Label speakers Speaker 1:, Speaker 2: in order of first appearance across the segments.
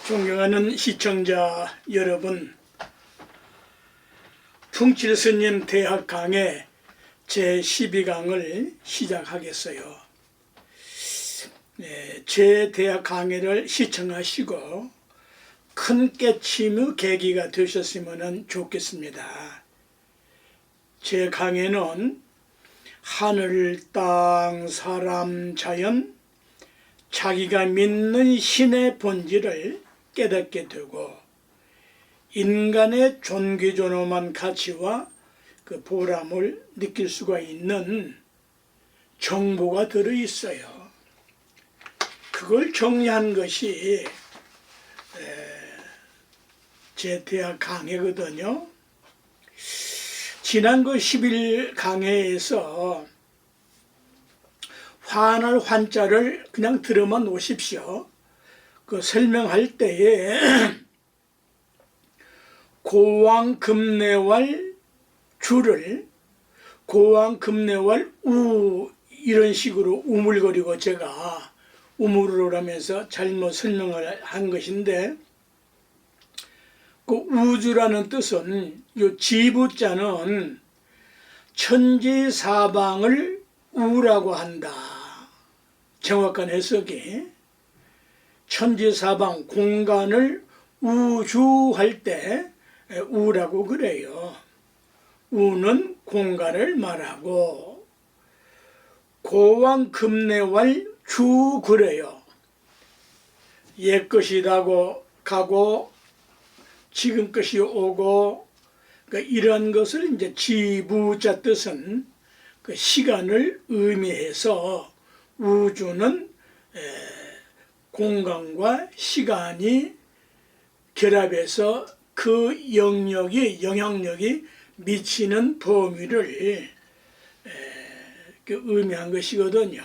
Speaker 1: 존경하는 시청자 여러분, 풍칠스님 대학 강의 제12강을 시작하겠어요. 제 대학 강의를 시청하시고 큰 깨침의 계기가 되셨으면 좋겠습니다. 제 강의는 하늘, 땅, 사람, 자연, 자기가 믿는 신의 본질을 깨닫게 되고 인간의 존귀존엄한 가치와 그 보람을 느낄 수가 있는 정보가 들어있어요. 그걸 정리한 것이 제 대학 강의거든요. 지난 그 10일 강의에서 환할 환자를 그냥 들어만 놓으십시오. 그 설명할 때에 고왕금내왈 주를 고왕금내왈 우 이런 식으로 우물거리고 제가 우물으로라면서 잘못 설명을 한 것인데, 그 우주라는 뜻은 요 지부자는 천지사방을 우라고 한다. 정확한 해석이 천지사방 공간을 우주할 때 우라고 그래요. 우는 공간을 말하고 고왕금내왈 주 그래요. 옛것이 가고 지금 것이 오고, 그러니까 이런 것을 이제 지부자 뜻은 그 시간을 의미해서 우주는 공간과 시간이 결합해서 그 영향력이 미치는 범위를 의미한 것이거든요.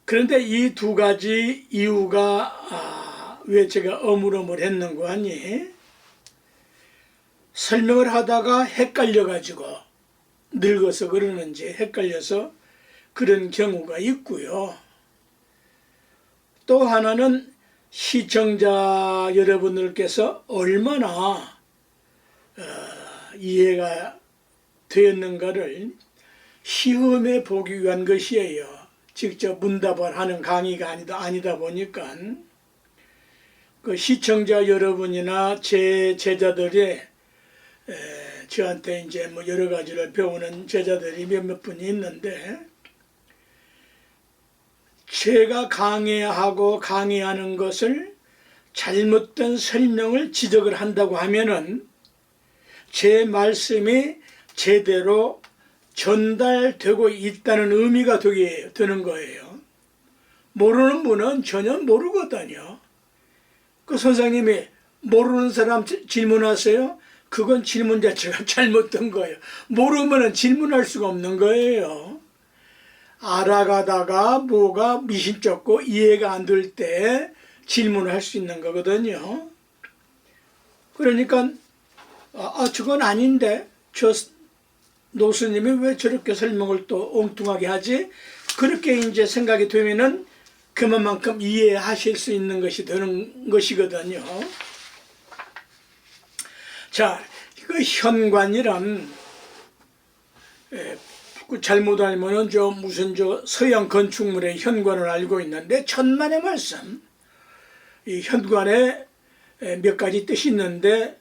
Speaker 1: 그런데 이 두 가지 이유가 왜 제가 어물어물했는고 하니, 설명을 하다가 헷갈려가지고 늙어서 그러는지 헷갈려서 그런 경우가 있고요. 또 하나는 시청자 여러분들께서 얼마나 이해가 되었는가를 시험해 보기 위한 것이에요. 직접 문답을 하는 강의가 아니다 보니까 그 시청자 여러분이나 제 제자들이 저한테 이제 뭐 여러 가지를 배우는 제자들이 몇몇 분이 있는데, 제가 강의하는 것을 잘못된 설명을 지적을 한다고 하면은 제 말씀이 제대로 전달되고 있다는 의미가 되는 거예요. 모르는 분은 전혀 모르거든요. 그 선생님이 모르는 사람 질문하세요? 그건 질문 자체가 잘못된 거예요. 모르면 질문할 수가 없는 거예요. 알아가다가 뭐가 미심쩍고 이해가 안 될 때 질문할 수 있는 거거든요. 그러니까 저건 아닌데 저 노스님이 왜 저렇게 설명을 또 엉뚱하게 하지? 그렇게 이제 생각이 되면은 그만큼 이해하실 수 있는 것이 되는 것이거든요. 자, 그 현관이란 잘못 알면은 무슨 서양 건축물의 현관을 알고 있는데, 천만의 말씀. 이 현관에 몇 가지 뜻이 있는데,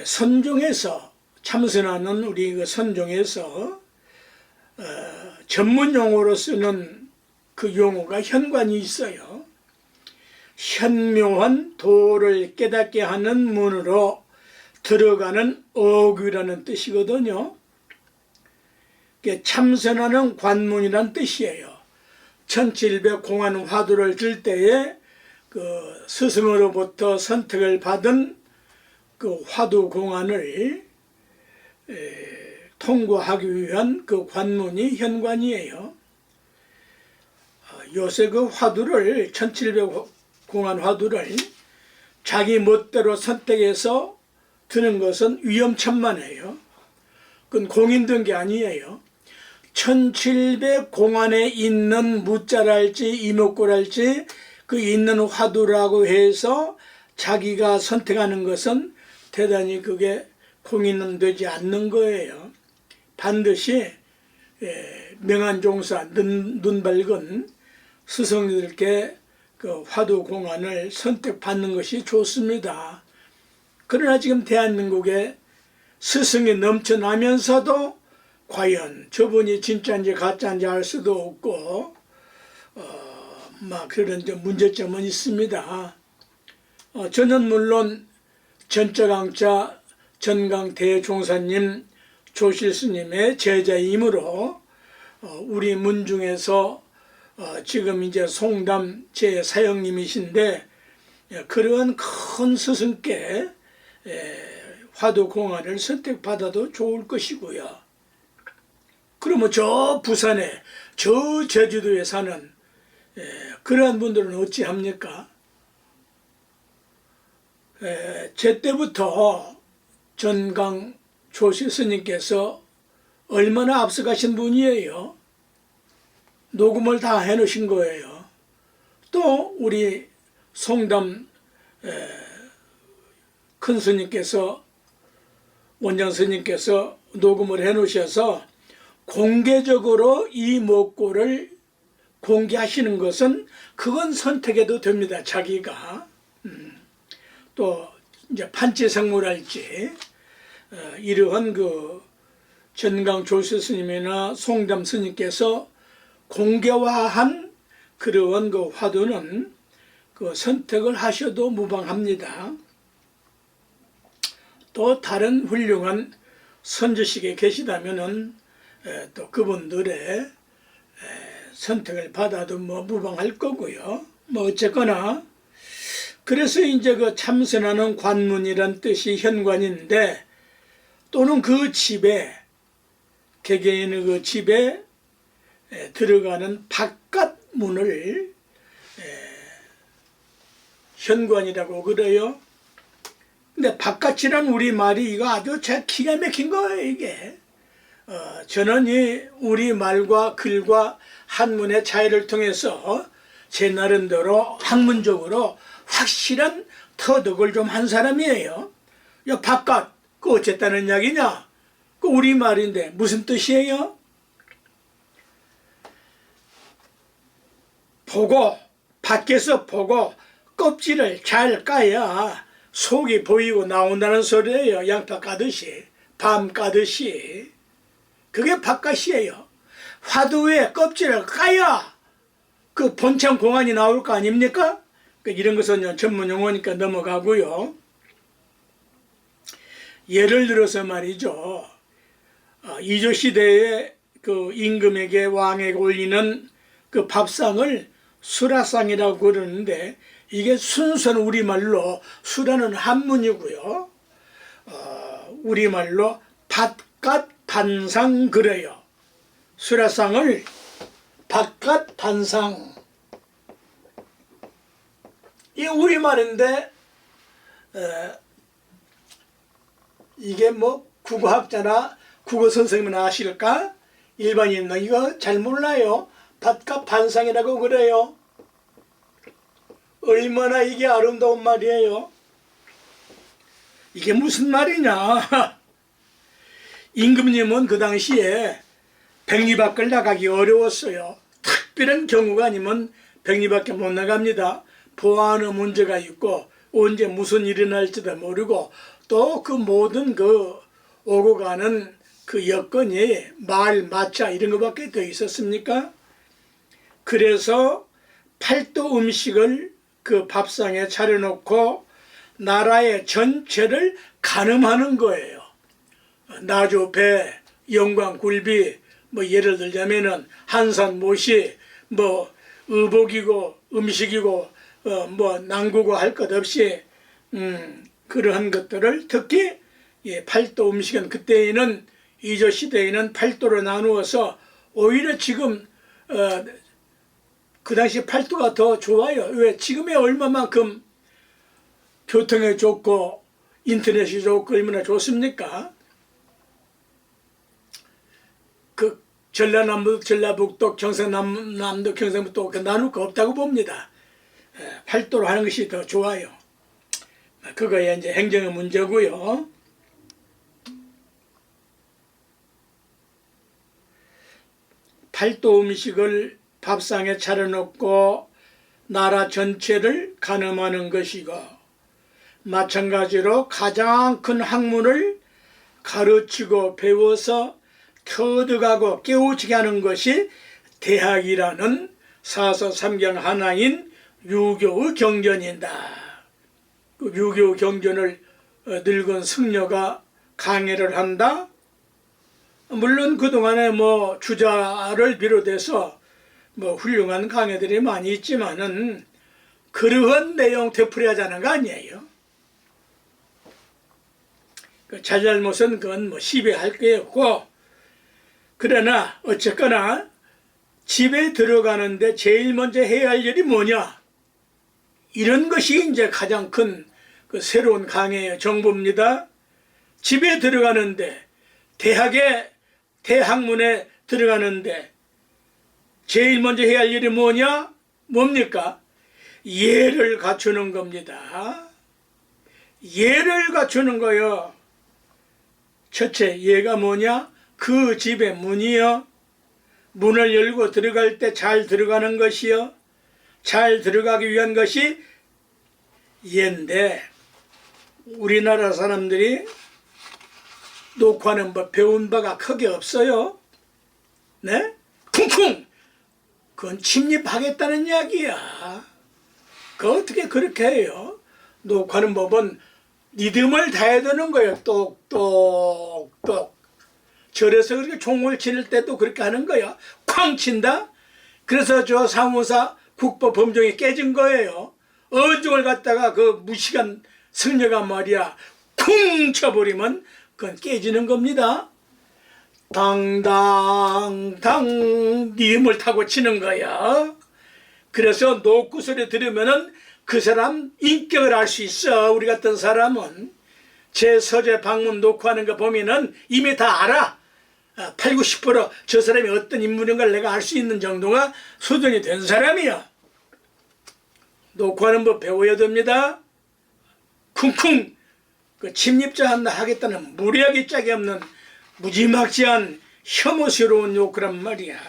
Speaker 1: 선종에서 참선하는 우리 그 선종에서 전문 용어로 쓰는 그 용어가 현관이 있어요. 현묘한 도를 깨닫게 하는 문으로 들어가는 어귀라는 뜻이거든요. 참선하는 관문이란 뜻이에요. 1700 공안 화두를 들 때에 그 스승으로부터 선택을 받은 그 화두 공안을 통과하기 위한 그 관문이 현관이에요. 요새 그 화두를 1700 공안 화두를 자기 멋대로 선택해서 드는 것은 위험천만해요. 그건 공인 든 게 아니에요. 1700 공안에 있는 무자랄지 이목구랄지 그 있는 화두라고 해서 자기가 선택하는 것은 대단히 그게 공인은 되지 않는 거예요. 반드시 명안종사 눈 밝은 스승들께 그 화두 공안을 선택받는 것이 좋습니다. 그러나 지금 대한민국에 스승이 넘쳐나면서도 과연 저분이 진짜인지 가짜인지 알 수도 없고 막 그런 문제점은 있습니다. 저는 물론 전자강자 전강대종사님 조실스님의 제자이므로 우리 문중에서 지금 이제 송담 제 사형님이신데 그러한 큰 스승께 화두 공안을 선택받아도 좋을 것이고요. 그러면 저 부산에 저 제주도에 사는 그러한 분들은 어찌합니까? 제 때부터 전강 조실 스님께서 얼마나 앞서가신 분이에요. 녹음을 다 해놓으신 거예요. 또 우리 송담 큰 스님께서 원장 스님께서 녹음을 해놓으셔서 공개적으로 이 목고를 공개하시는 것은 그건 선택해도 됩니다. 자기가 또 이제 판치성물할지 이러한 그 전강 조실 스님이나 송담 스님께서 공개화한 그러한 그 화두는 그 선택을 하셔도 무방합니다. 또 다른 훌륭한 선지식에 계시다면은 또 그분들의 선택을 받아도 뭐 무방할 거고요. 뭐 어쨌거나 그래서 이제 그 참선하는 관문이란 뜻이 현관인데 또는 그 집에 개개인의 그 집에 들어가는 바깥 문을 현관이라고 그래요. 근데 바깥이란 우리말이 이거 아주 제 기가 막힌 거예요, 이게. 저는 이 우리말과 글과 한문의 차이를 통해서 제 나름대로 학문적으로 확실한 터득을 좀 한 사람이에요. 야, 바깥, 그 어쨌다는 이야기냐? 그 우리말인데 무슨 뜻이에요? 보고, 밖에서 보고 껍질을 잘 까야 속이 보이고 나온다는 소리예요. 양파 까듯이, 밤 까듯이. 그게 바깥이에요. 화두에 껍질을 까야 그 본청 공안이 나올 거 아닙니까? 이런 것은 전문 용어니까 넘어가고요. 예를 들어서 말이죠. 이조 시대에 그 임금에게 왕에게 올리는 그 밥상을 수라상이라고 그러는데 이게 순수한 우리말로 수라는 한문이고요. 우리말로 바깥 반상 그래요. 수라상을 바깥 반상. 이 우리말인데 이게 뭐 국어학자나 국어 선생님은 아실까? 일반인은 이거 잘 몰라요. 바깥 반상이라고 그래요. 얼마나 이게 아름다운 말이에요. 이게 무슨 말이냐? 임금님은 그 당시에 백리 밖을 나가기 어려웠어요. 특별한 경우가 아니면 백리 밖에 못 나갑니다. 보안의 문제가 있고 언제 무슨 일이 날지도 모르고 또 그 모든 그 오고 가는 그 여건이 말, 마차 이런 것밖에 더 있었습니까? 그래서 팔도 음식을 그 밥상에 차려놓고 나라의 전체를 가늠하는 거예요. 나주, 배, 영광, 굴비, 뭐 예를 들자면은 한산, 모시, 뭐 의복이고 음식이고 뭐 난구고 할 것 없이 그러한 것들을 특히 팔도 음식은 그때에는 이조 시대에는 팔도로 나누어서 오히려 지금 그 당시 팔도가 더 좋아요. 왜? 지금의 얼마만큼 교통이 좋고 인터넷이 좋고 얼마나 좋습니까? 그 전라남도, 전라북도, 경상남도, 경상북도 나눌 거 없다고 봅니다. 팔도로 하는 것이 더 좋아요. 그거야 이제 행정의 문제고요. 팔도 음식을 밥상에 차려놓고 나라 전체를 가늠하는 것이고, 마찬가지로 가장 큰 학문을 가르치고 배워서 터득하고 깨우치게 하는 것이 대학이라는 사서삼경 하나인 유교의 경전이다. 그 유교 경전을 늙은 승려가 강해를 한다. 물론 그동안에 뭐 주자를 비롯해서 뭐 훌륭한 강해들이 많이 있지만은 그러한 내용 되풀이하자는 거 아니에요. 그 잘잘못은 그건 뭐 시비할 게 없고, 그러나 어쨌거나 집에 들어가는데 제일 먼저 해야 할 일이 뭐냐, 이런 것이 이제 가장 큰 그 새로운 강해의 정보입니다. 집에 들어가는데, 대학문에 들어가는데 제일 먼저 해야 할 일이 뭐냐? 뭡니까? 예를 갖추는 겁니다. 예를 갖추는 거요. 첫째, 예가 뭐냐? 그 집의 문이요. 문을 열고 들어갈 때 잘 들어가는 것이요. 잘 들어가기 위한 것이 예인데, 우리나라 사람들이 녹화는 뭐 배운 바가 크게 없어요. 네? 쿵쿵! 그건 침입하겠다는 이야기야. 그 어떻게 그렇게 해요? 녹화는 법은 리듬을 다해야 되는 거예요. 똑똑똑. 절에서 그렇게 총을 칠 때도 그렇게 하는 거야. 쾅 친다? 그래서 저 상호사 국보 범종이 깨진 거예요. 언중을 갖다가 그 무식한 승려가 말이야 쿵 쳐버리면 그건 깨지는 겁니다. 당당당 리듬을 타고 치는 거야. 그래서 노크 소리 들으면은 그 사람 인격을 알 수 있어. 우리 같은 사람은 제 서재 방문 녹화하는 거 보면은 이미 다 알아. 8, 90%저 사람이 어떤 인물인가를 내가 알 수 있는 정도가 수준이 된 사람이야. 녹화하는 법 배워야 됩니다. 쿵쿵 그 침입자 한다 하겠다는 무리하기 짝이 없는 무지막지한 혐오스러운 욕구란 말이야.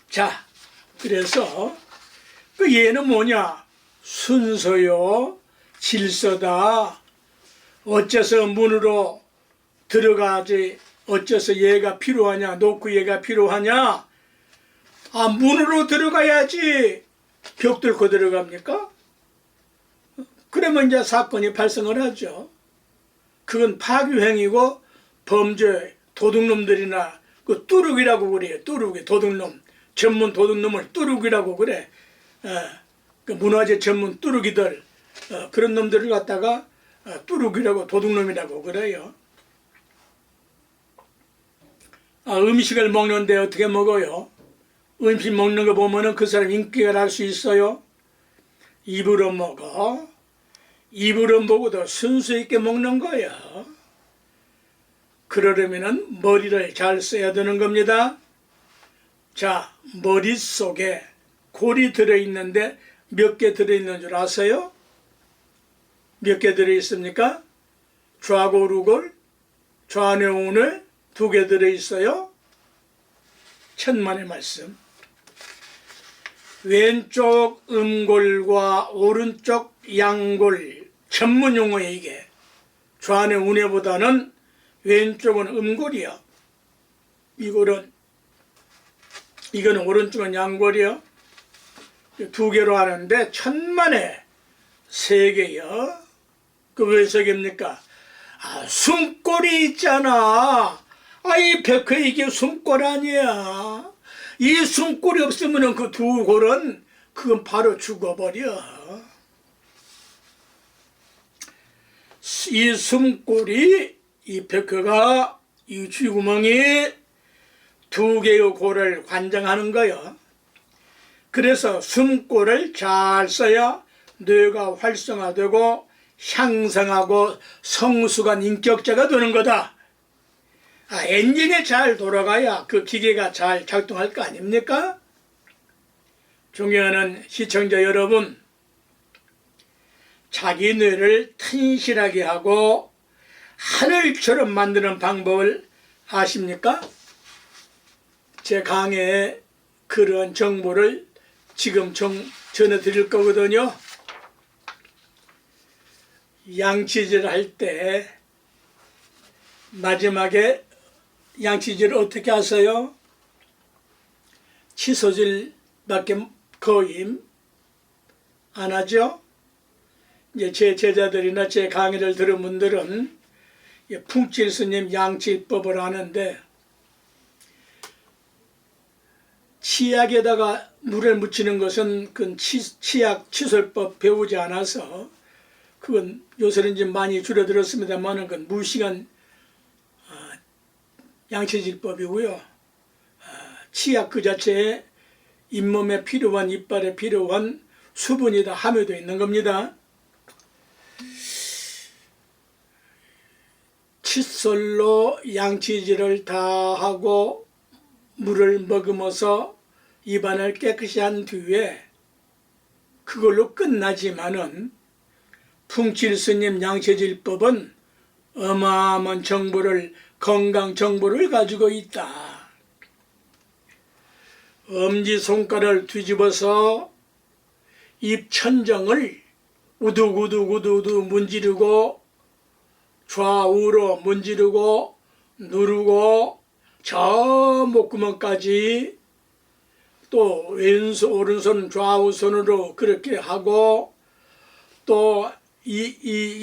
Speaker 1: 자, 그래서 그 예는 뭐냐? 순서요, 질서다. 어째서 문으로 들어가지, 어째서 예가 필요하냐, 노크 예가 필요하냐? 문으로 들어가야지 벽 뚫고 들어갑니까? 그러면 이제 사건이 발생을 하죠. 그건 파괴행위고 범죄, 도둑놈들이나 그 뚜룩이라고 그래요. 뚜룩이, 도둑놈. 전문 도둑놈을 뚜룩이라고 그래. 그 문화재 전문 뚜룩이들, 그런 놈들을 갖다가 뚜룩이라고, 도둑놈이라고 그래요. 음식을 먹는데 어떻게 먹어요? 음식 먹는 거 보면은 그 사람 인격을 알 수 있어요. 입으로 먹어. 입으로 먹어도 순수 있게 먹는 거야. 그러려면은 머리를 잘 써야 되는 겁니다. 자, 머릿속에 골이 들어있는데 몇 개 들어있는 줄 아세요? 몇 개 들어있습니까? 좌골우골, 좌뇌우골 2개 들어있어요. 천만의 말씀. 왼쪽 음골과 오른쪽 양골, 전문 용어에 이게 좌뇌 우뇌보다는 왼쪽은 음골이요. 이거는 오른쪽은 양골이요. 2개로 하는데 천만에 3개요. 그 왜 3개입니까? 숨골이 있잖아. 이 백회 이게 숨골 아니야. 이 숨골이 없으면 그 2골은 그건 바로 죽어버려. 이 숨골이, 이 백회가, 이 쥐구멍이 2개의 골을 관장하는 거예요. 그래서 숨골을 잘 써야 뇌가 활성화되고 향상하고 성숙한 인격자가 되는 거다. 엔진이 잘 돌아가야 그 기계가 잘 작동할 거 아닙니까? 존경하는 시청자 여러분, 자기 뇌를 튼실하게 하고 하늘처럼 만드는 방법을 아십니까? 제 강의에 그런 정보를 지금 전해드릴 거거든요. 양치질 할 때 마지막에 양치질을 어떻게 하세요? 칫솔질밖에 거의 안 하죠? 이제 제 제자들이나 제 강의를 들은 분들은 풍칠 스님 양치법을 하는데, 치약에다가 물을 묻히는 것은 그 치약 칫솔법 배우지 않아서, 그건 요새는 이제 많이 줄어들었습니다만은 그건 무시간 양치질법이고요. 치약 그 자체에 잇몸에 필요한, 이빨에 필요한 수분이 다 함유되어 있는 겁니다. 칫솔로 양치질을 다 하고 물을 머금어서 입안을 깨끗이 한 뒤에 그걸로 끝나지만은 풍칠 스님 양치질법은 어마어마한 정보를, 건강 정보를 가지고 있다. 엄지손가락을 뒤집어서 입천정을 우두우두 문지르고 좌우로 문지르고 누르고 저 목구멍까지, 또 왼손 오른손 좌우손으로 그렇게 하고, 또 이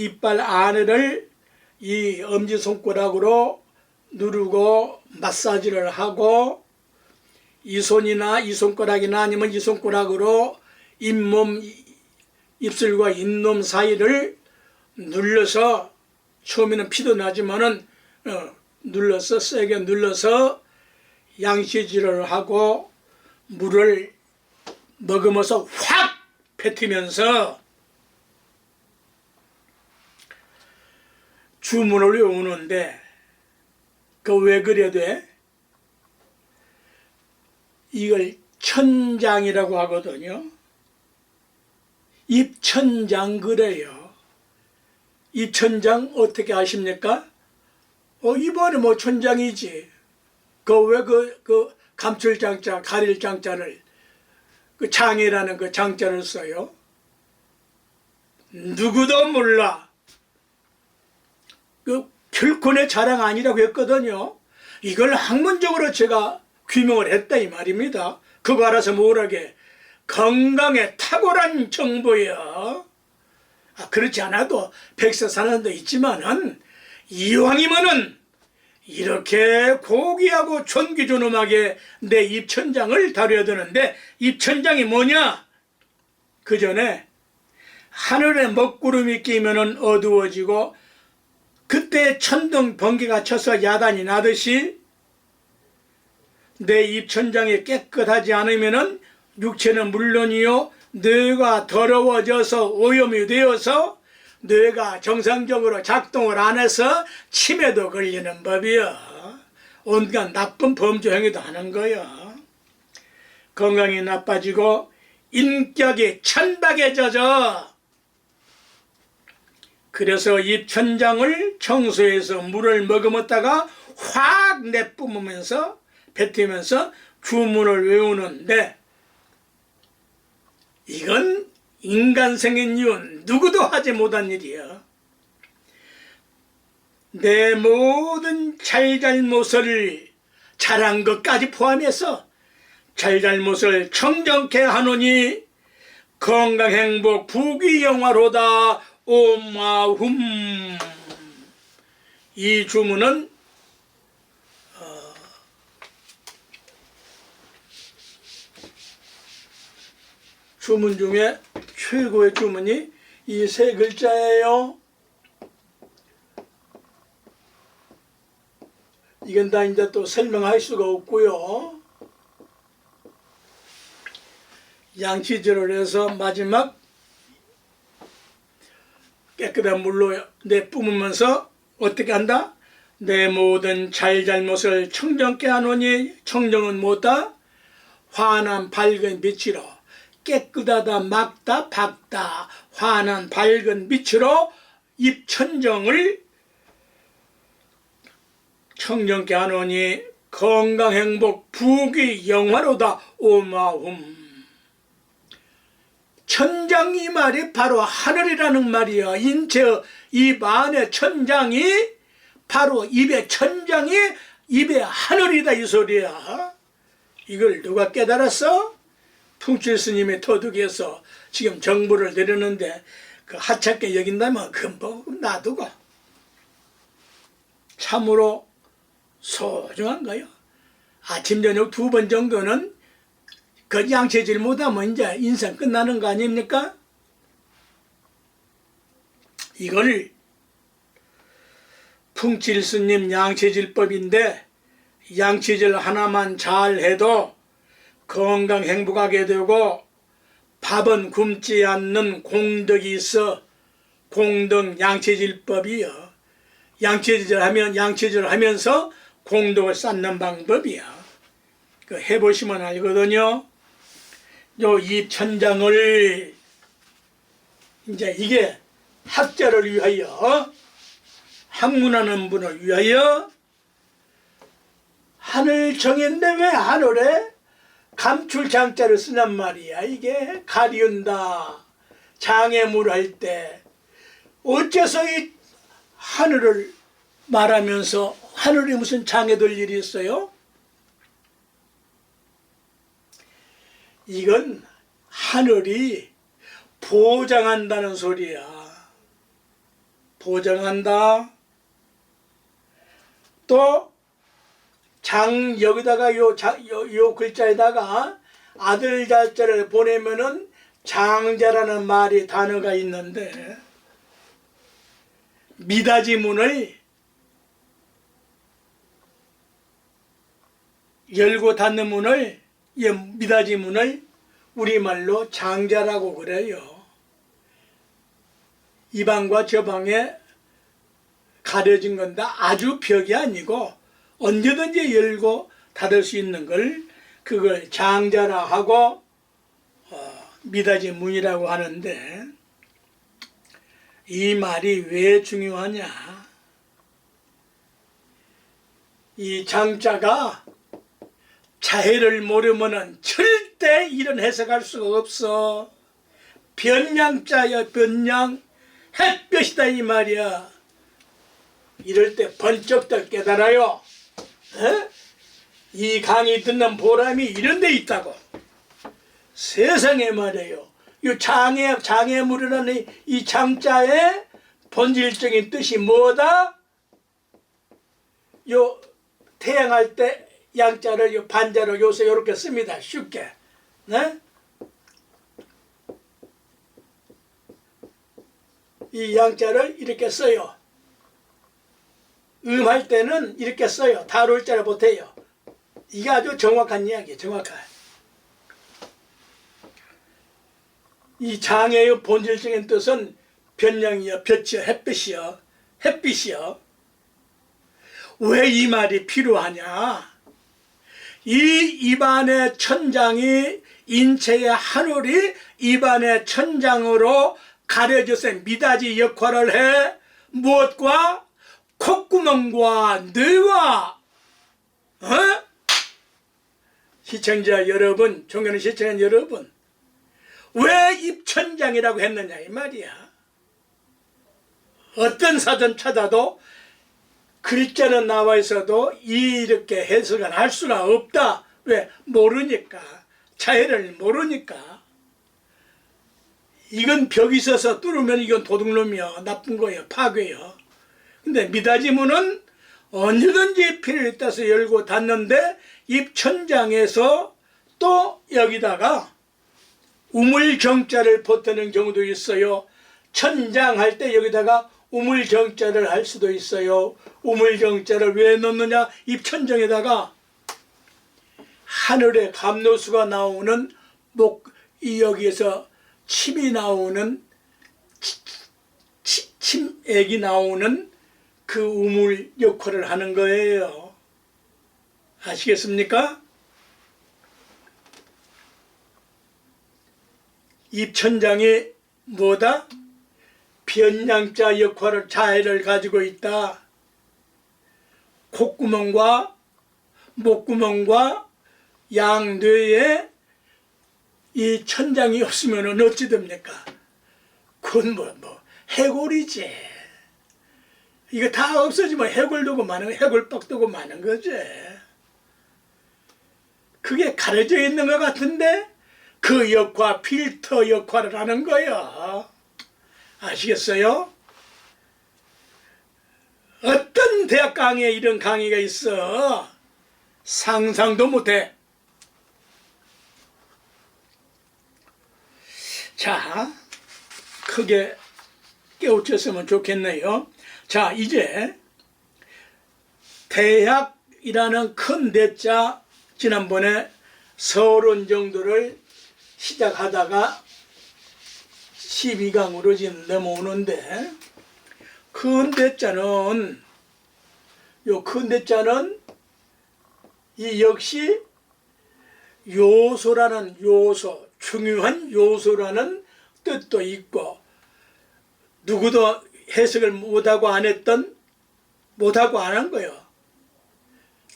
Speaker 1: 이빨 안을 이 엄지손가락으로 누르고 마사지를 하고, 이 손이나 이 손가락이나 아니면 이 손가락으로 잇몸, 입술과 잇몸 사이를 눌러서, 처음에는 피도 나지만은 눌러서, 세게 눌러서 양치질을 하고 물을 머금어서 확 뱉으면서 주문을 외우는데, 그 왜 그래야 돼? 이걸 천장이라고 하거든요. 입천장 그래요. 입천장 어떻게 아십니까? 이번에 뭐 천장이지. 왜 그 감출 장자, 가릴 장자를, 그 장이라는 그 장자를 써요? 누구도 몰라. 그 결코 내 자랑 아니라고 했거든요. 이걸 학문적으로 제가 규명을 했다 이 말입니다. 그거 알아서 뭐라게. 건강에 탁월한 정보야. 그렇지 않아도 백세 사는 데 있지만은, 이왕이면은 이렇게 고귀하고 존귀존엄하게 내 입천장을 다뤄야 되는데, 입천장이 뭐냐? 그 전에 하늘에 먹구름이 끼면은 어두워지고, 그때 천둥 번개가 쳐서 야단이 나듯이 내 입천장이 깨끗하지 않으면은 육체는 물론이요, 뇌가 더러워져서 오염이 되어서 뇌가 정상적으로 작동을 안 해서 치매도 걸리는 법이야. 온갖 나쁜 범죄 행위도 하는 거야. 건강이 나빠지고 인격이 천박해져서, 그래서 입천장을 청소해서 물을 머금었다가 확 내뿜으면서 뱉으면서 주문을 외우는데, 이건 인간생인 이혼 누구도 하지 못한 일이야. 내 모든 잘잘못을, 잘한 것까지 포함해서 잘잘못을 청정케 하노니 건강행복 부귀영화로다 오마훔. 이 주문은 주문 중에 최고의 주문이 이 세 글자예요. 이건 다 이제 또 설명할 수가 없고요. 양치질을 해서 마지막 깨끗한 물로 내뿜으면서 어떻게 한다? 내 모든 잘잘못을 청정케 하노니 청정은 뭐다? 환한 밝은 빛으로 깨끗하다 막다 밝다 환한 밝은 빛으로 입천정을 청정케 하노니 건강 행복 부귀 영화로다 오마움. 천장 이 말이 바로 하늘이라는 말이야. 인체의 입 안에 천장이 바로 입의 천장이 입의 하늘이다 이 소리야. 이걸 누가 깨달았어? 풍칠 스님의 터득에서 지금 정보를 내렸는데 그 하찮게 여긴다면 금방 놔두고 참으로 소중한 거요. 아침 저녁 2번 정도는 그 양체질 못하면 이제 인생 끝나는 거 아닙니까? 이걸 풍칠 스님 양체질법인데 양체질 하나만 잘 해도 건강 행복하게 되고 밥은 굶지 않는 공덕이 있어. 공덕 양체질법이요. 양체질 하면서 공덕을 쌓는 방법이야. 그 해보시면 알거든요. 요 입천장을 이제 이게 학자를 위하여 학문하는 분을 위하여 하늘 정했는데 왜 하늘에 감출장자를 쓰냔 말이야. 이게 가리운다. 장애물 할 때 어째서 이 하늘을 말하면서 하늘에 무슨 장애될 일이 있어요? 이건 하늘이 보장한다는 소리야. 보장한다. 또 여기다가 요 글자에다가 아들 자자를 보내면은 장자라는 말이 단어가 있는데 미닫이문을 열고 닫는 문을 미닫이문을 우리말로 장자라고 그래요. 이 방과 저 방에 가려진 건데 아주 벽이 아니고 언제든지 열고 닫을 수 있는 걸 그걸 장자라 하고 미닫이문이라고 하는데 이 말이 왜 중요하냐? 이 장자가 자해를 모르면은 절대 이런 해석할 수가 없어. 변양자야 변양. 햇볕이다 이 말이야. 이럴 때 번쩍 깨달아요. 에? 이 강의 듣는 보람이 이런 데 있다고. 세상에 말이에요. 이 장애물이라는 이 장자의 본질적인 뜻이 뭐다? 요 태양할 때 양자를 요 반자로 요새 이렇게 씁니다. 쉽게. 네? 이 양자를 이렇게 써요. 할 때는 이렇게 써요. 다룰 자를 못해요. 이게 아주 정확한 이야기예요. 정확한. 이 장애의 본질적인 뜻은 변량이요, 볕이요, 햇빛이요, 햇빛이요. 왜 이 말이 필요하냐? 이 입안의 천장이 인체의 하늘이 입안의 천장으로 가려져서 미닫이 역할을 해. 무엇과? 콧구멍과 뇌와 시청자 여러분, 존경하는 시청자 여러분, 왜 입천장이라고 했느냐 이 말이야. 어떤 사전 찾아도 글자는 나와 있어도 이렇게 해석은 할 수가 없다. 왜? 모르니까. 자해를 모르니까. 이건 벽이 있어서 뚫으면 이건 도둑놈이야. 나쁜 거예요. 파괴요. 근데 미닫이문은 언제든지 필요에 따라서 열고 닫는데 입천장에서 또 여기다가 우물정자를 보태는 경우도 있어요. 천장 할 때 여기다가 우물정자를 할 수도 있어요. 우물정자를 왜 넣느냐? 입천장에다가 하늘에 감로수가 나오는 여기에서 침이 나오는 침액이 나오는 그 우물 역할을 하는 거예요. 아시겠습니까? 입천장이 뭐다? 변양자 역할을 자해를 가지고 있다. 콧구멍과 목구멍과 양뇌에 이 천장이 없으면 어찌 됩니까? 그건 뭐 해골이지. 이거 다 없어지면 해골 두고 마는 해골떡 두고 마는 거지. 그게 가려져 있는 것 같은데 그 역할, 필터 역할을 하는 거야. 아시겠어요? 어떤 대학 강의에 이런 강의가 있어? 상상도 못해. 자, 크게 깨우쳤으면 좋겠네요. 자, 이제 대학이라는 큰 대자, 지난번에 서론 정도를 시작하다가 12강으로 지금 넘어오는데, 큰 대자는, 요 큰 대자는 이 역시 요소라는 요소, 중요한 요소라는 뜻도 있고, 누구도 해석을 못하고 안 한 거예요.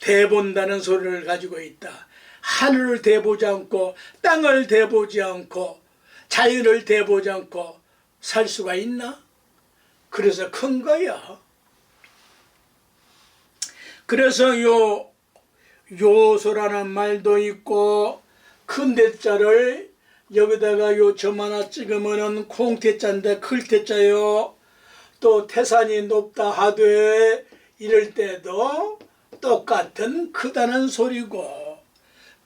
Speaker 1: 대본다는 소리를 가지고 있다. 하늘을 대보지 않고 땅을 대보지 않고 자연을 대보지 않고 살 수가 있나? 그래서 큰 거야. 그래서 요소라는 말도 있고, 큰 대자를 여기다가 요 점 하나 찍으면은 콩대자인데 클대자요. 또 태산이 높다 하되 이럴 때도 똑같은 크다는 소리고.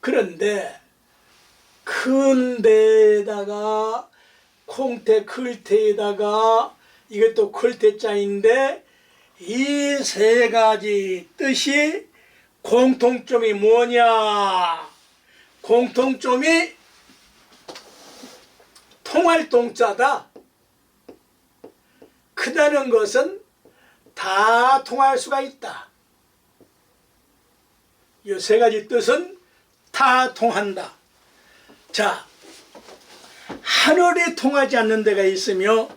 Speaker 1: 그런데 큰 데에다가 콩태 클태에다가 이것도 클태자인데 이 세 가지 뜻이 공통점이 뭐냐? 공통점이 통할 동자다. 크다는 것은 다 통할 수가 있다. 이 세 가지 뜻은 다 통한다. 자, 하늘이 통하지 않는 데가 있으며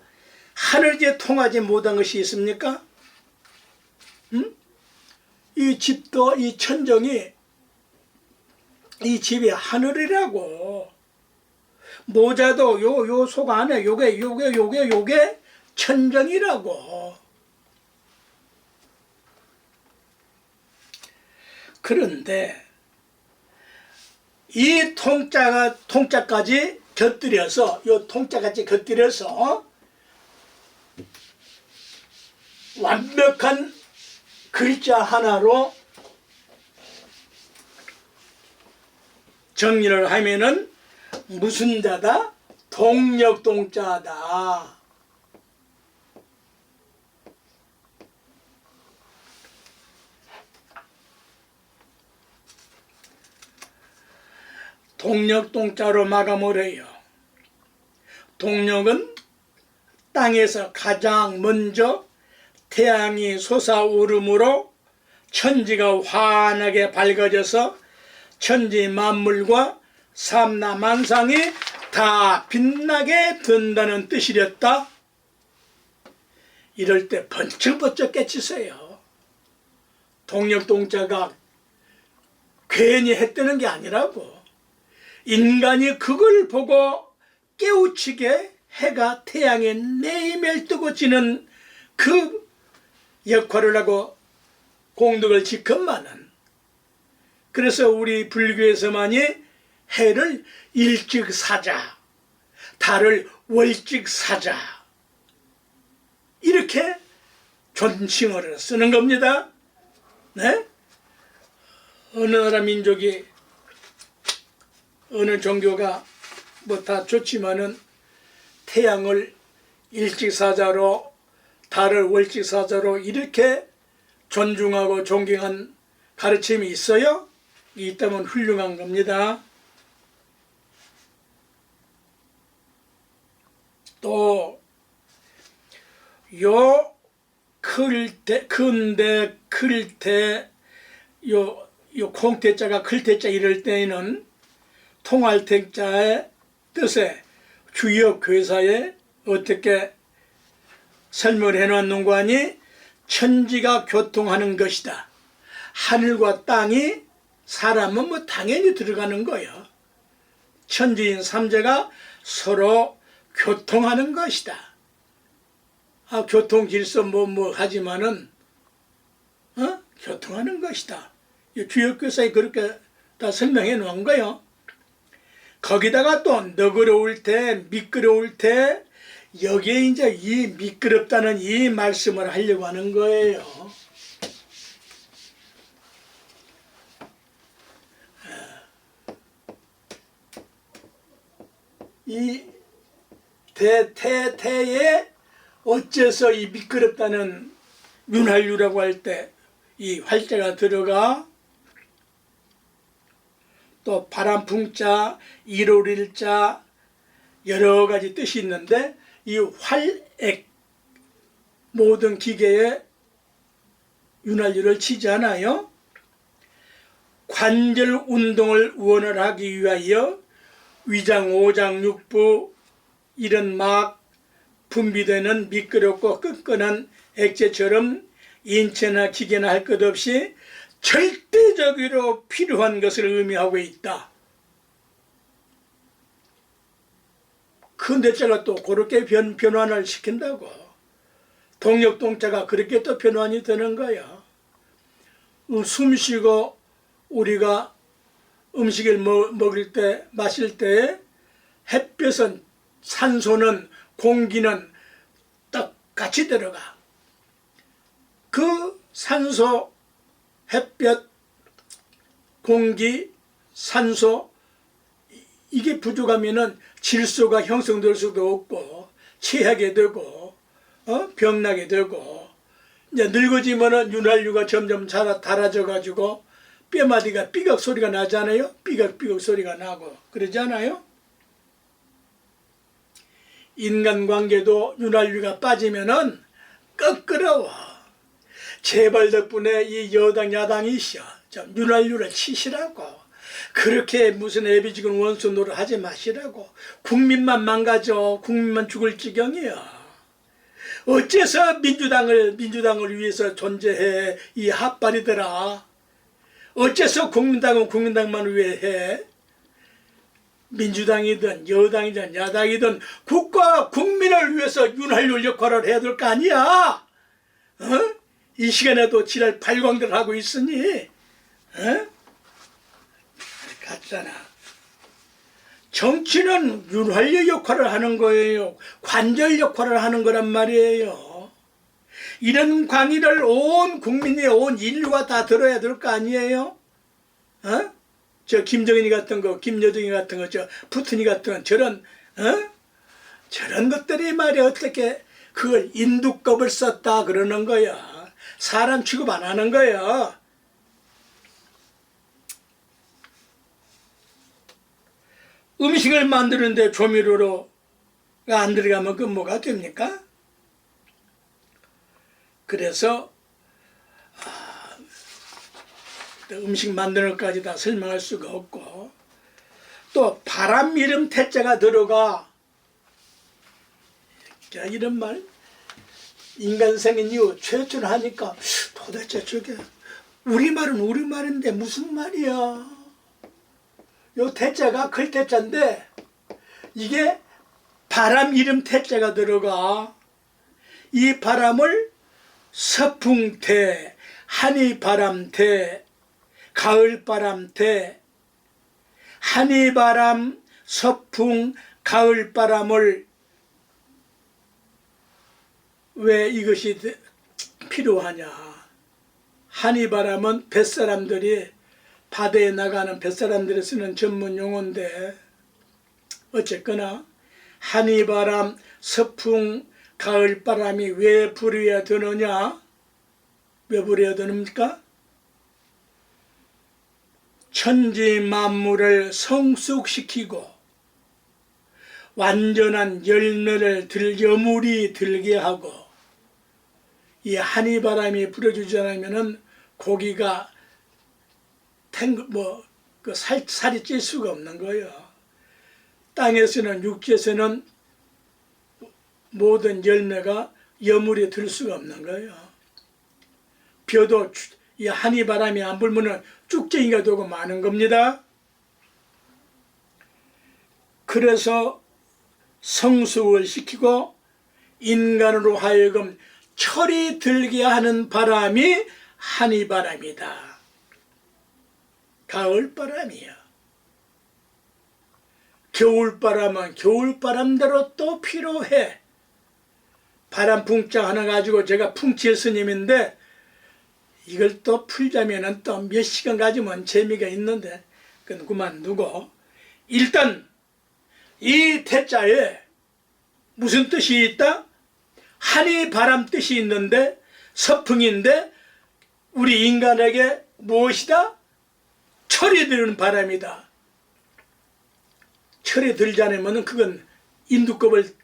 Speaker 1: 하늘이 통하지 못한 것이 있습니까? 이 집도, 이 천정이 이 집이 하늘이라고. 모자도 요 속 안에 요게 천정이라고. 그런데 이 통자까지 곁들여서, 요 통자까지 곁들여서 완벽한 글자 하나로 정리를 하면은 무슨 자다? 동력동자다. 동력동자로 마감을 해요. 동력은 땅에서 가장 먼저 태양이 솟아오르므로 천지가 환하게 밝아져서 천지 만물과 삼라만상이 다 빛나게 된다는 뜻이랬다. 이럴 때 번쩍번쩍 깨치세요. 동력동자가 괜히 했다는 게 아니라고. 인간이 그걸 보고 깨우치게 해가 태양에 매일매일 뜨고 지는 그 역할을 하고 공덕을 지켰만은, 그래서 우리 불교에서만이 해를 일찍사자, 달을 월찍사자 이렇게 존칭어를 쓰는 겁니다. 네? 어느 나라 민족이, 어느 종교가 뭐 다 좋지만은 태양을 일찍사자로 달을 월찍사자로 이렇게 존중하고 존경한 가르침이 있어요? 있다면 훌륭한 겁니다. 또 요 큰데, 클때, 요 콩태자가 클태자 이럴 때에는 통할태자의 뜻에 주역교사에 어떻게 설명을 해놓는 거 아니? 천지가 교통하는 것이다. 하늘과 땅이 사람은 뭐 당연히 들어가는 거예요. 천지인 삼재가 서로 교통하는 것이다. 교통 질서 뭐 하지만은 교통하는 것이다. 주역교사에 그렇게 다 설명해 놓은 거예요. 거기다가 또 너그러울 때, 미끄러울 때 여기에 이제 이 미끄럽다는 이 말씀을 하려고 하는 거예요. 이 태에 어째서 이 미끄럽다는 윤활유라고 할 때 이 활자가 들어가, 또 바람풍자, 일오릴자 여러 가지 뜻이 있는데 이 활액 모든 기계에 윤활유를 치잖아요. 관절 운동을 원활하기 위하여 위장, 오장, 육부 이런 막 분비되는 미끄럽고 끈끈한 액체처럼 인체나 기계나 할 것 없이 절대적으로 필요한 것을 의미하고 있다. 그 뇌자가 또 그렇게 변환을 시킨다고. 동력동자가 그렇게 또 변환이 되는 거야. 숨 쉬고 우리가 음식을 먹을 때, 마실 때 햇볕은, 산소는, 공기는 딱 같이 들어가. 그 산소, 햇볕, 공기, 산소 이게 부족하면은 질소가 형성될 수도 없고 체하게 되고 병나게 되고, 이제 늙어지면은 윤활유가 점점 닳아져 가지고 뼈마디가 삐걱 소리가 나잖아요. 삐걱삐걱 소리가 나고 그러잖아요. 인간관계도 윤활유가 빠지면은 끄끄러워. 재벌 덕분에 이 여당 야당이 있어. 좀 윤활유를 치시라고. 그렇게 무슨 애비지근 원수 노릇 하지 마시라고. 국민만 망가져. 국민만 죽을 지경이야. 어째서 민주당을 위해서 존재해 이 핫발이더라. 어째서 국민당은 국민당만 위해 해. 민주당이든 여당이든 야당이든 국가 국민을 위해서 윤활유 역할을 해야 될 거 아니야. 이 시간에도 지랄 발광들 하고 있으니 같잖아. 정치는 윤활유 역할을 하는 거예요. 관절 역할을 하는 거란 말이에요. 이런 강의를 온 국민이, 온 인류가 다 들어야 될 거 아니에요? 저 김정은이 같은 거, 김여정이 같은 거, 저 푸틴이 같은 저런 것들이 말이야 어떻게 그걸 인두껍을 썼다 그러는 거야. 사람 취급 안 하는 거야. 음식을 만드는데 조미료가 안 들어가면 그 뭐가 됩니까? 그래서 음식 만드는 것까지 다 설명할 수가 없고, 또 바람 이름 태자가 들어가. 이런 말 인간 생긴 이후 최초를 하니까 도대체 저게 우리말은 우리말인데 무슨 말이야. 요 태자가 글태자인데 이게 바람 이름 태자가 들어가. 이 바람을 서풍태, 한이바람태, 가을바람태, 한이바람, 서풍, 가을바람을 왜 이것이 필요하냐. 한이바람은 뱃사람들이, 바다에 나가는 뱃사람들이 쓰는 전문 용어인데, 어쨌거나 한이바람, 서풍, 가을바람이 왜 불어야 되느냐? 왜 불어야 되는입니까? 천지 만물을 성숙시키고 완전한 열매를 여물이 들게 하고 이 한이바람이 불어주지 않으면은 고기가 살이 찔 수가 없는 거예요. 땅에서는, 육지에서는 모든 열매가 여물에 들 수가 없는 거예요. 벼도 이 한이바람이 안 불면은 쭉쟁이가 되고 마는 겁니다. 그래서 성숙을 시키고 인간으로 하여금 철이 들게 하는 바람이 한이바람이다. 가을바람이야. 겨울바람은 겨울바람대로 또 필요해. 바람 풍자 하나 가지고 제가 풍치의 스님인데 이걸 또 풀자면은 또 몇 시간 가지면 재미가 있는데 그건 그만두고, 일단 이 태자에 무슨 뜻이 있다? 한이 바람 뜻이 있는데 서풍인데 우리 인간에게 무엇이다? 철이 드는 바람이다. 철이 들지 않으면 그건 인두껍을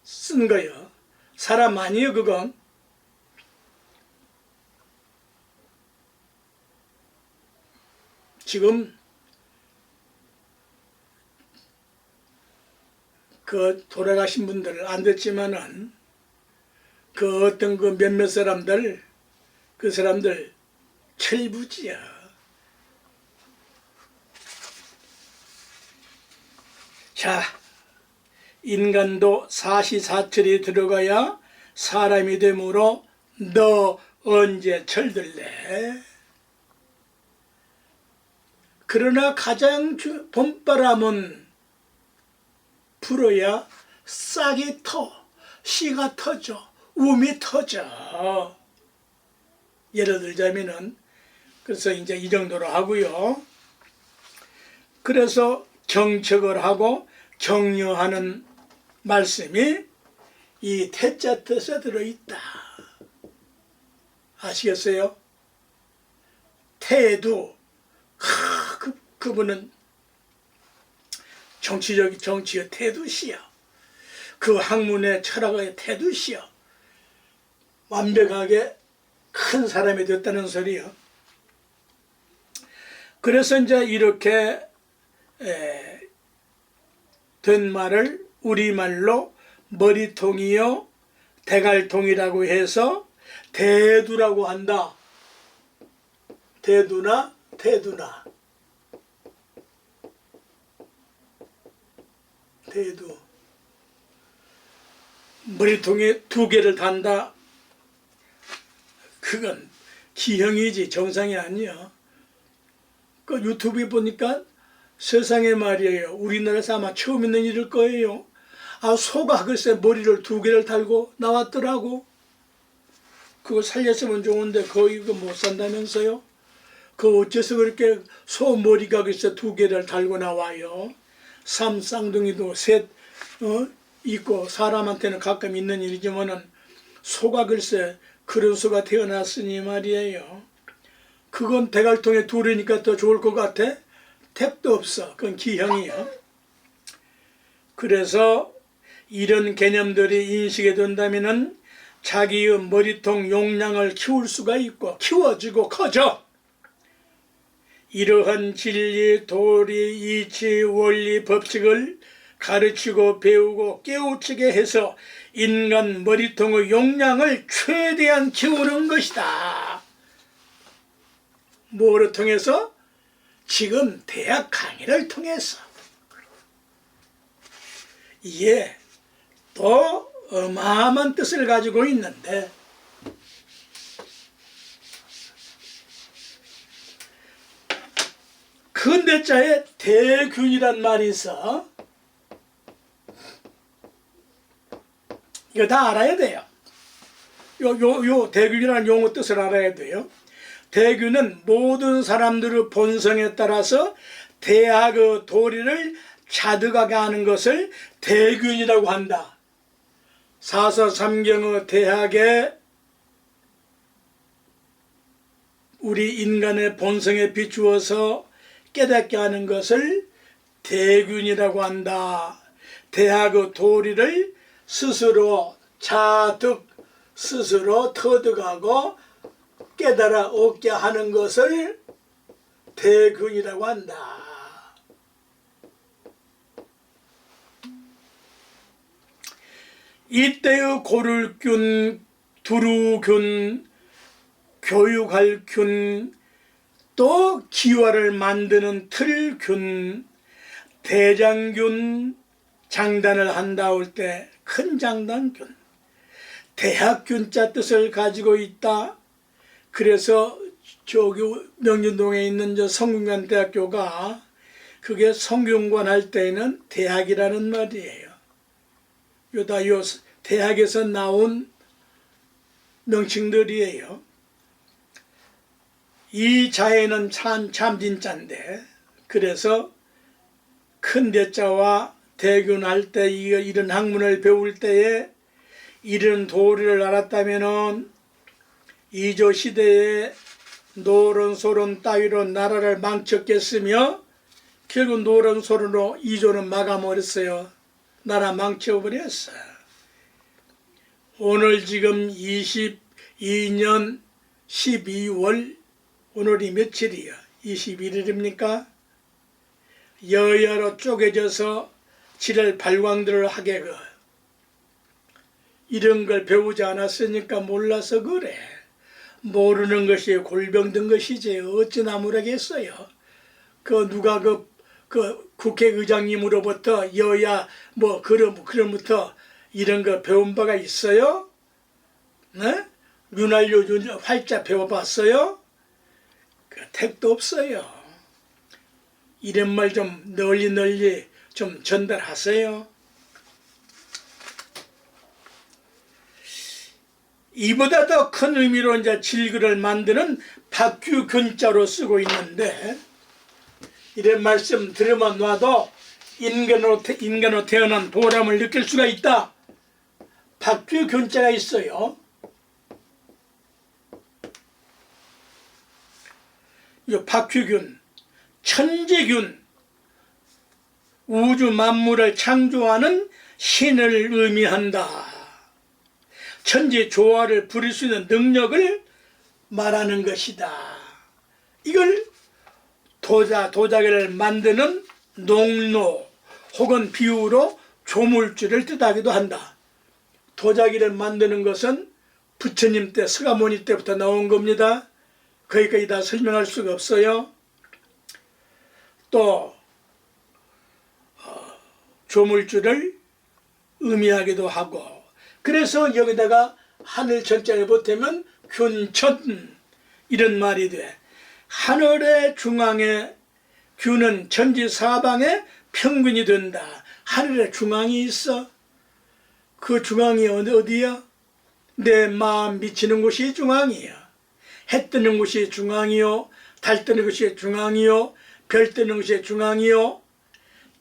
Speaker 1: 쓴 거예요. 사람 아니에요 그건. 지금 그 돌아가신 분들 안 됐지만은 그 어떤 그 몇몇 사람들, 그 사람들 철부지야. 자, 인간도 사시사철이 들어가야 사람이 되므로 너 언제 철들래? 그러나 가장 봄바람은 불어야 싹이 씨가 터져, 움이 터져. 예를 들자면은, 그래서 이제 이 정도로 하고요. 그래서 경척을 하고 격려하는 말씀이 이 태자 뜻에 들어있다. 아시겠어요? 태도, 그분은 정치의 태도시여. 그 학문의 철학의 태도시여. 완벽하게 큰 사람이 됐다는 소리요. 그래서 이제 이렇게 된 말을 우리말로 머리통이요 대갈통이라고 해서 대두라고 한다. 대두나 대두. 머리통에 두 개를 단다. 그건 기형이지 정상이 아니야. 그 유튜브에 보니까 세상에 말이에요. 우리나라에서 아마 처음 있는 일일 거예요. 소가 글쎄 머리를 두 개를 달고 나왔더라고. 그거 살렸으면 좋은데 거의 그거 못 산다면서요. 그 어째서 그렇게 소 머리가 글쎄 두 개를 달고 나와요. 쌍둥이도 셋 있고 사람한테는 가끔 있는 일이지만은 소가 글쎄 그런 소가 태어났으니 말이에요. 그건 대갈통에 둘이니까 더 좋을 것 같아? 택도 없어. 그건 기형이요. 그래서 이런 개념들이 인식이 된다면은 자기의 머리통 용량을 키울 수가 있고 키워지고 커져. 이러한 진리, 도리, 이치, 원리, 법칙을 가르치고 배우고 깨우치게 해서 인간 머리통의 용량을 최대한 키우는 것이다. 뭐를 통해서? 지금 대학 강의를 통해서. 이게 또 어마어마한 뜻을 가지고 있는데 근대자에 대균이란 말이 있어. 이거 다 알아야 돼요. 요 대균이라는 용어 뜻을 알아야 돼요. 대균은 모든 사람들의 본성에 따라서 대학의 도리를 자득하게 하는 것을 대균이라고 한다. 사서삼경의 대학에 우리 인간의 본성에 비추어서 깨닫게 하는 것을 대균이라고 한다. 대학의 도리를 스스로 자득, 스스로 터득하고 깨달아 얻게 하는 것을 대균이라고 한다. 이때의 고를균, 두루균, 교육할 균, 또 기와를 만드는 틀균, 대장균, 장단을 한다 할 때 큰 장단균, 대학균자 뜻을 가지고 있다. 그래서 저기 명륜동에 있는 저 성균관대학교가 그게 성균관 할 때에는 대학이라는 말이에요. 요다 요 대학에서 나온 명칭들이에요. 이 자에는 참진자인데, 그래서 큰 대자와 대균할 때 이런 학문을 배울 때에 이런 도리를 알았다면은 이조 시대에 노론소론 따위로 나라를 망쳤겠으며, 결국 노론소론으로 이조는 막아버렸어요. 나라 망쳐버렸어요. 오늘 지금 22년 12월, 오늘이 며칠이야? 21일입니까? 여야로 쪼개져서 지랄 발광들을 하게 이런 걸 배우지 않았으니까 몰라서 그래. 모르는 것이 골병든 것이지 어찌나 모르겠어요. 누가 그 국회의장님으로부터 여야 그럼부터 이런 거 배운 바가 있어요? 네? 윤활유 활자 배워봤어요? 그 택도 없어요. 이런 말 좀 널리 좀 전달하세요. 이보다 더 큰 의미로 이제 질글을 만드는 박규균자로 쓰고 있는데, 이런 말씀 들으면 놔도 인간으로 태어난 보람을 느낄 수가 있다. 박규균자가 있어요. 이 박규균, 천재균, 우주 만물을 창조하는 신을 의미한다. 천지 조화를 부릴 수 있는 능력을 말하는 것이다. 이걸 도자기를 만드는 농로 혹은 비유로 조물주를 뜻하기도 한다. 도자기를 만드는 것은 부처님 때, 서가모니 때부터 나온 겁니다. 거기까지 다 설명할 수가 없어요. 또 조물주를 의미하기도 하고, 그래서 여기다가 하늘 천자를 보태면 균천 이런 말이 돼. 하늘의 중앙에 균은 천지 사방에 평균이 된다. 하늘에 중앙이 있어. 그 중앙이 어디야? 내 마음 미치는 곳이 중앙이야. 해 뜨는 곳이 중앙이요, 달 뜨는 곳이 중앙이요, 별 뜨는 곳이 중앙이요,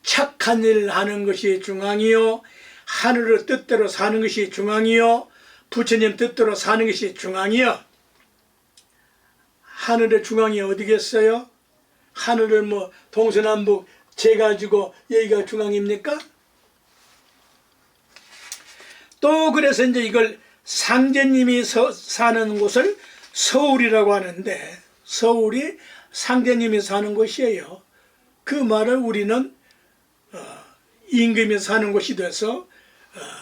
Speaker 1: 착한 일을 하는 것이 중앙이요, 하늘의 뜻대로 사는 것이 중앙이요, 부처님 뜻대로 사는 것이 중앙이요. 하늘의 중앙이 어디겠어요? 하늘을 동서남북 재가지고 여기가 중앙입니까? 또 그래서 이제 이걸 상제님이 사는 곳을 서울이라고 하는데, 서울이 상제님이 사는 곳이에요. 그 말을 우리는 임금이 사는 곳이 돼서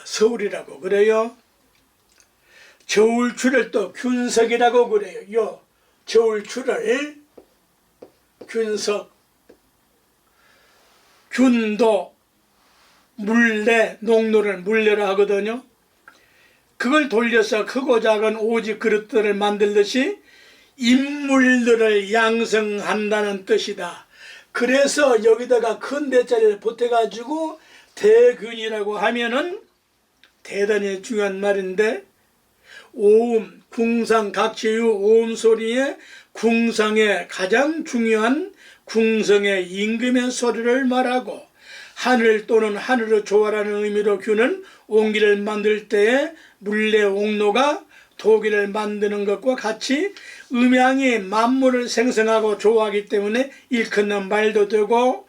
Speaker 1: 서울이라고 그래요. 저울추를 또 균석이라고 그래요. 요 저울추를 균석, 균도, 물레, 농로를 물레라 하거든요. 그걸 돌려서 크고 작은 오지 그릇들을 만들듯이 인물들을 양성한다는 뜻이다. 그래서 여기다가 큰 대자리를 보태가지고 대균이라고 하면은 대단히 중요한 말인데, 오음, 궁상, 각치유 오음 소리에 궁상의 가장 중요한 궁성의 임금의 소리를 말하고, 하늘 또는 하늘의 조화라는 의미로 균은 옹기를 만들 때에 물레 옥로가 도기를 만드는 것과 같이 음양이 만물을 생성하고 조화하기 때문에 일컫는 말도 되고,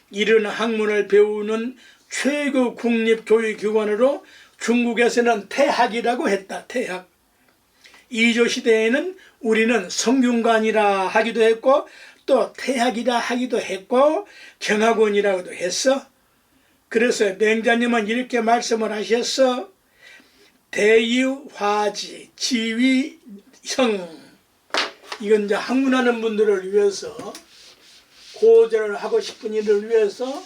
Speaker 1: 이런 학문을 배우는 최고 국립교육기관으로 중국에서는 태학이라고 했다. 태학. 이조 시대에는 우리는 성균관이라 하기도 했고 또 태학이라 하기도 했고 경학원이라고도 했어. 그래서 맹자님은 이렇게 말씀을 하셨어. 대유화지 지위성. 이건 이제 학문하는 분들을 위해서, 고전을 하고 싶은 이를 위해서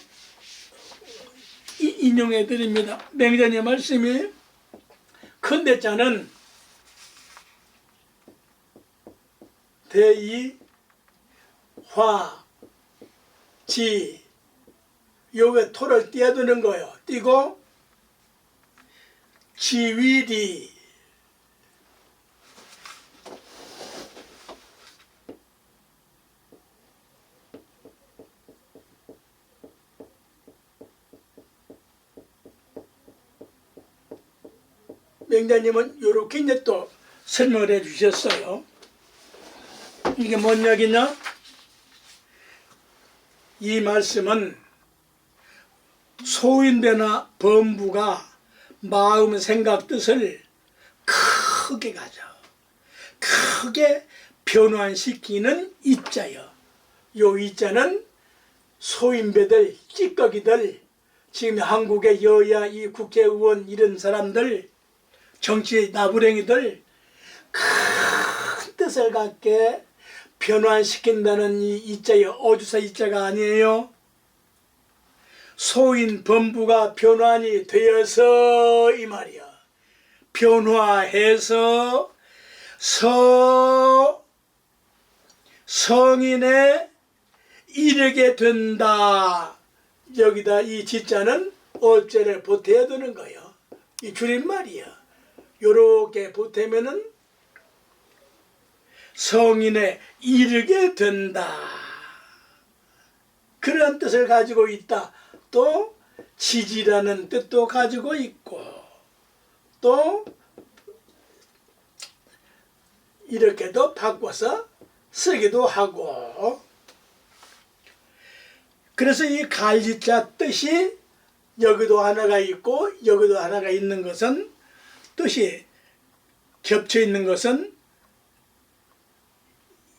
Speaker 1: 인용해 드립니다. 맹자님 말씀이, 컨대자는 대이 화 지 요게 토를 띄어두는 거예요. 띄고 지위리 맹자님은 이렇게 이제 또 설명을 해 주셨어요. 이게 뭔 이야기냐? 이 말씀은 소인배나 범부가 마음, 생각, 뜻을 크게 가져 크게 변환시키는 이자요. 요 이자는 소인배들, 찌꺼기들, 지금 한국의 여야, 이 국회의원 이런 사람들, 정치 나부랭이들 큰 뜻을 갖게 변환시킨다는 이 이자요. 어주사 이자가 아니에요. 소인 범부가 변환이 되어서 이 말이야. 변화해서 성인에 이르게 된다. 여기다 이 지자는 어째를 보태야 되는 거예요. 이 줄임말이야. 요렇게 보태면은 성인에 이르게 된다. 그런 뜻을 가지고 있다. 또 지지라는 뜻도 가지고 있고 또 이렇게도 바꿔서 쓰기도 하고. 그래서 이 갈지자 뜻이 여기도 하나가 있고 여기도 하나가 있는 것은, 뜻이 겹쳐 있는 것은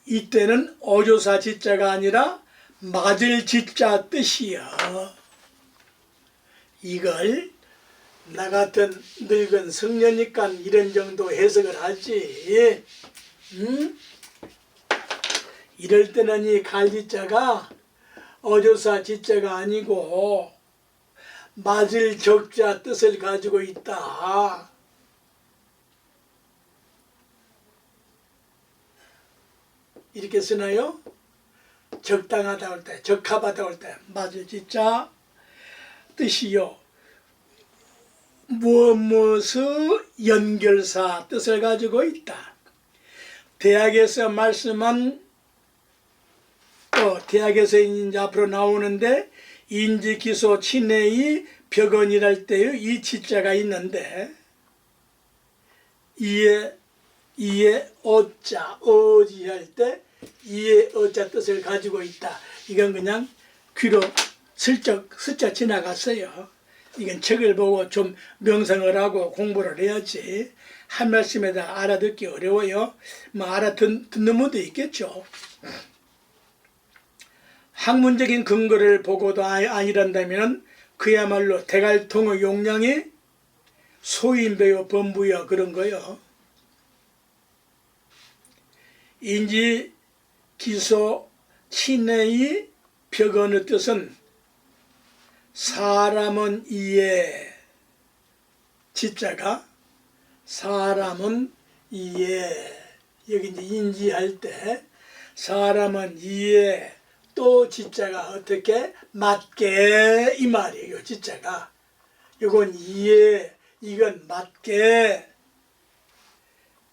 Speaker 1: 이때는 어조사 지자가 아니라 맞을 지자 뜻이야. 이걸 나 같은 늙은 성녀니까 이런 정도 해석을 하지. 이럴 때는 이 갈지자가 어조사 지자가 아니고 맞을 적자 뜻을 가지고 있다. 이렇게 쓰나요? 적당하다 할 때, 적합하다 할 때 맞을 지자 뜻이요. 무엇무엇의 연결사 뜻을 가지고 있다. 대학에서 말씀한, 또 대학에서 이제 앞으로 나오는데 인지기소 친해의 벽언이랄 때의 이 지자가 있는데, 이에 어자 어지할 때 이에 어자 뜻을 가지고 있다. 이건 그냥 귀로 슬쩍 지나갔어요. 이건 책을 보고 좀 명상을 하고 공부를 해야지 한 말씀에다 알아듣기 어려워요. 뭐 알아듣는 분도 있겠죠. 학문적인 근거를 보고도 아니란다면 그야말로 대갈통의 용량이 소인배요 범부요 그런 거요. 인지 기소 친해의 벽언의 뜻은 사람은 이해, 지자가 사람은 이해, 여기 이제 인지할 때 사람은 이해, 또 지자가 어떻게 맞게 이 말이에요. 지자가 이건 이해, 이건 맞게,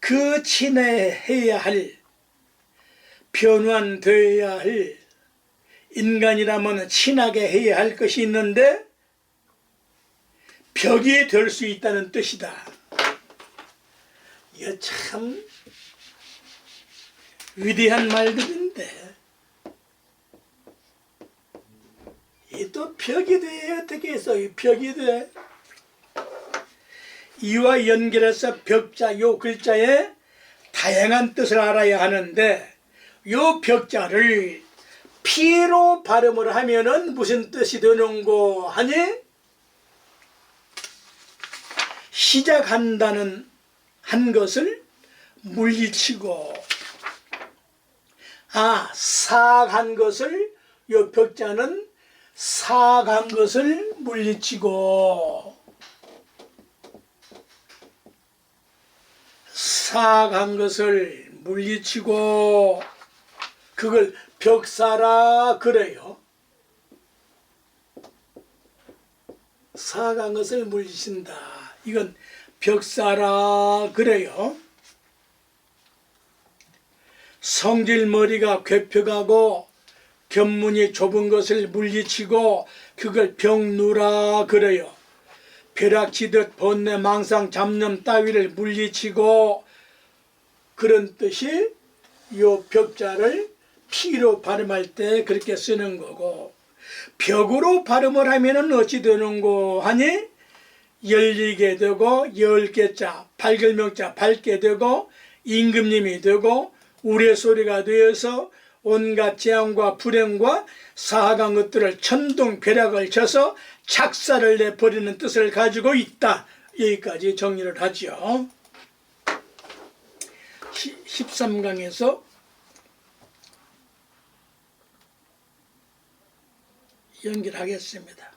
Speaker 1: 그 친해해야 할, 변환되어야 할, 인간이라면 친하게 해야 할 것이 있는데 벽이 될 수 있다는 뜻이다. 이거 참 위대한 말들인데, 이 또 벽이 돼. 어떻게 해서 이 벽이 돼? 이와 연결해서 벽자 요 글자에 다양한 뜻을 알아야 하는데 요 벽자를 피로 발음을 하면은 무슨 뜻이 되는고 하니 시작한다는 한 것을 물리치고 사악한 것을 요 벽자는 사악한 것을 물리치고 사악한 것을 물리치고 그걸 벽사라 그래요. 사악한 것을 물리친다. 이건 벽사라 그래요. 성질머리가 괴표가고 견문이 좁은 것을 물리치고 그걸 병누라 그래요. 벼락치듯 번뇌 망상 잡념 따위를 물리치고 그런 뜻이 요 벽자를 피로 발음할 때 그렇게 쓰는 거고 벽으로 발음을 하면은 어찌 되는고 하니 열리게 되고 열개자 발글명자 밝게 되고 임금님이 되고 우레소리가 되어서 온갖 재앙과 불행과 사악한 것들을 천둥벼락을 쳐서 착사를 내버리는 뜻을 가지고 있다. 여기까지 정리를 하죠. 13강에서 연결하겠습니다.